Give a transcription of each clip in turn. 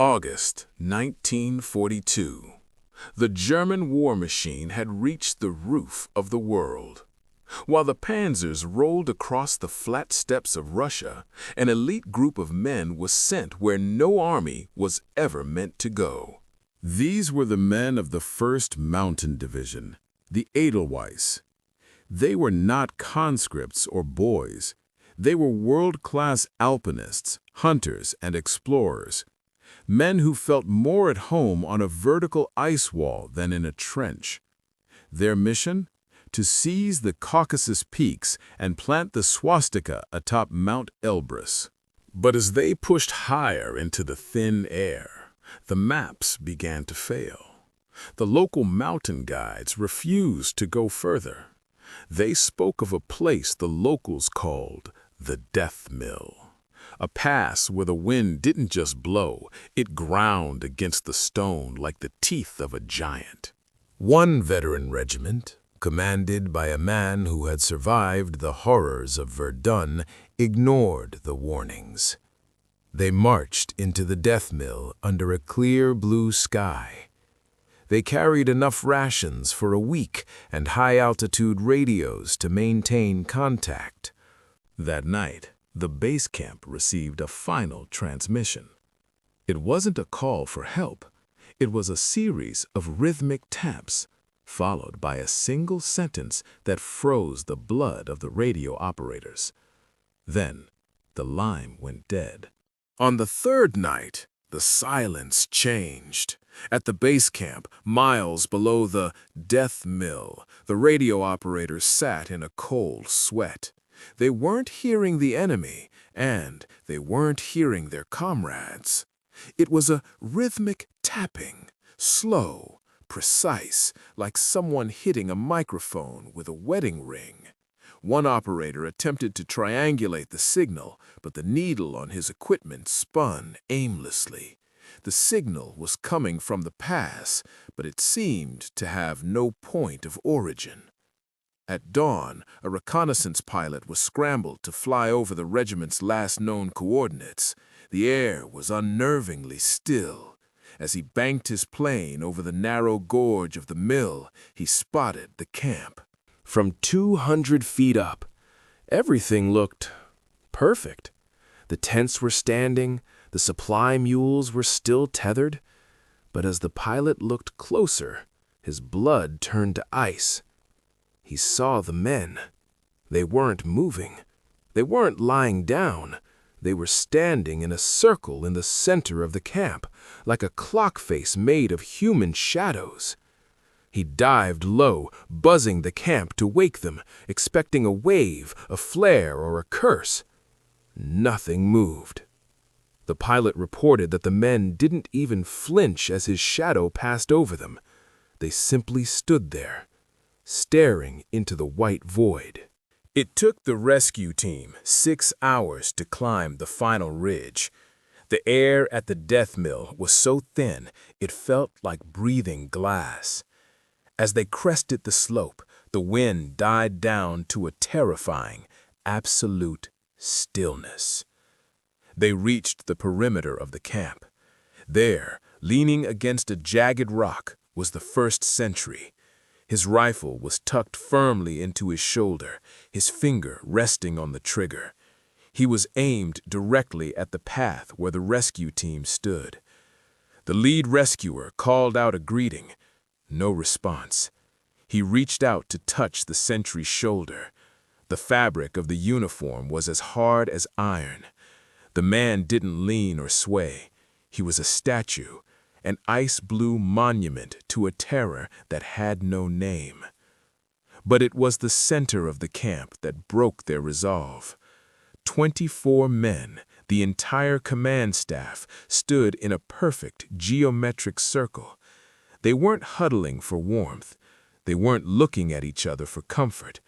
August 1942. The German war machine had reached the roof of the world. While the panzers rolled across the flat steppes of Russia, an elite group of men was sent where no army was ever meant to go. These were the men of the 1st Mountain Division, the Edelweiss. They were not conscripts or boys. They were world-class alpinists, hunters, and explorers. Men who felt more at home on a vertical ice wall than in a trench. Their mission? To seize the Caucasus peaks and plant the swastika atop Mount Elbrus. But as they pushed higher into the thin air, the maps began to fail. The local mountain guides refused to go further. They spoke of a place the locals called the Death Mill. A pass where the wind didn't just blow, it ground against the stone like the teeth of a giant. One veteran regiment, commanded by a man who had survived the horrors of Verdun, ignored the warnings. They marched into the death mill under a clear blue sky. They carried enough rations for a week and high-altitude radios to maintain contact. That night, the base camp received a final transmission. It wasn't a call for help. It was a series of rhythmic taps, followed by a single sentence that froze the blood of the radio operators. Then, the line went dead. On the third night, the silence changed. At the base camp, miles below the death mill, the radio operators sat in a cold sweat. They weren't hearing the enemy, and they weren't hearing their comrades. It was a rhythmic tapping, slow, precise, like someone hitting a microphone with a wedding ring. One operator attempted to triangulate the signal, but the needle on his equipment spun aimlessly. The signal was coming from the pass, but it seemed to have no point of origin. At dawn, a reconnaissance pilot was scrambled to fly over the regiment's last known coordinates. The air was unnervingly still. As he banked his plane over the narrow gorge of the mill, he spotted the camp. From 200 feet up, everything looked perfect. The tents were standing, the supply mules were still tethered, but as the pilot looked closer, his blood turned to ice. He saw the men. They weren't moving. They weren't lying down. They were standing in a circle in the center of the camp, like a clock face made of human shadows. He dived low, buzzing the camp to wake them, expecting a wave, a flare, or a curse. Nothing moved. The pilot reported that the men didn't even flinch as his shadow passed over them. They simply stood there, staring into the white void. It took the rescue team 6 hours to climb the final ridge. The air at the death mill was so thin it felt like breathing glass. As they crested the slope, the wind died down to a terrifying, absolute stillness. They reached the perimeter of the camp. There, leaning against a jagged rock, was the first sentry. His rifle was tucked firmly into his shoulder, his finger resting on the trigger. He was aimed directly at the path where the rescue team stood. The lead rescuer called out a greeting. No response. He reached out to touch the sentry's shoulder. The fabric of the uniform was as hard as iron. The man didn't lean or sway. He was a statue, an ice-blue monument to a terror that had no name. But it was the center of the camp that broke their resolve. 24 men, the entire command staff, stood in a perfect geometric circle. They weren't huddling for warmth. They weren't looking at each other for comfort.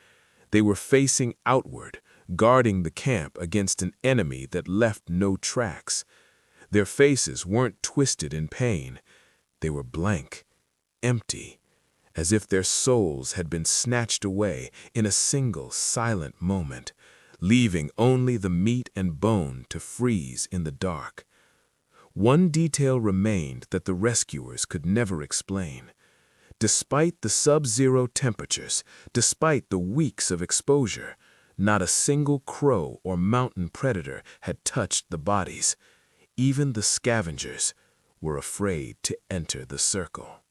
They were facing outward, guarding the camp against an enemy that left no tracks. Their faces weren't twisted in pain. They were blank, empty, as if their souls had been snatched away in a single silent moment, leaving only the meat and bone to freeze in the dark. One detail remained that the rescuers could never explain. Despite the sub-zero temperatures, despite the weeks of exposure, not a single crow or mountain predator had touched the bodies. Even the scavengers were afraid to enter the circle.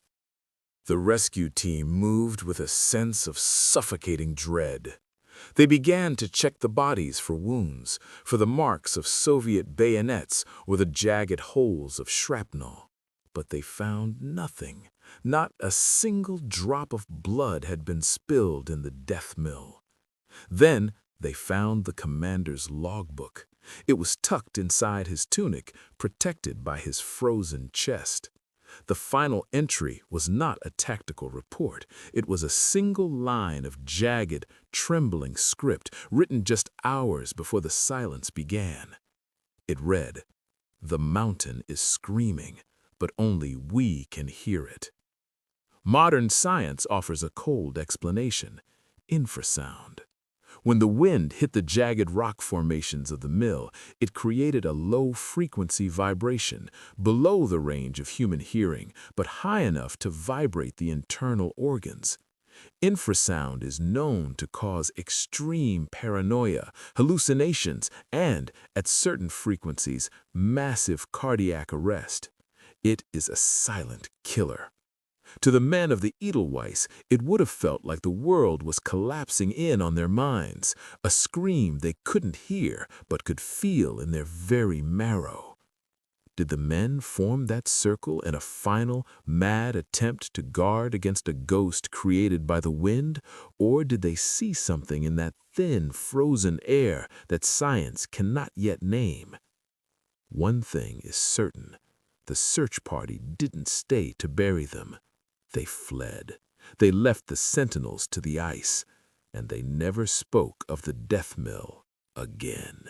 The rescue team moved with a sense of suffocating dread. They began to check the bodies for wounds, for the marks of Soviet bayonets or the jagged holes of shrapnel. But they found nothing. Not a single drop of blood had been spilled in the death mill. Then they found the commander's logbook. It was tucked inside his tunic, protected by his frozen chest. The final entry was not a tactical report. It was a single line of jagged, trembling script written just hours before the silence began. It read, "The mountain is screaming, but only we can hear it." Modern science offers a cold explanation: infrasound. When the wind hit the jagged rock formations of the mill, it created a low-frequency vibration, below the range of human hearing, but high enough to vibrate the internal organs. Infrasound is known to cause extreme paranoia, hallucinations, and, at certain frequencies, massive cardiac arrest. It is a silent killer. To the men of the Edelweiss, it would have felt like the world was collapsing in on their minds, a scream they couldn't hear but could feel in their very marrow. Did the men form that circle in a final, mad attempt to guard against a ghost created by the wind, or did they see something in that thin, frozen air that science cannot yet name? One thing is certain: the search party didn't stay to bury them. They fled. They left the sentinels to the ice, and they never spoke of the death mill again.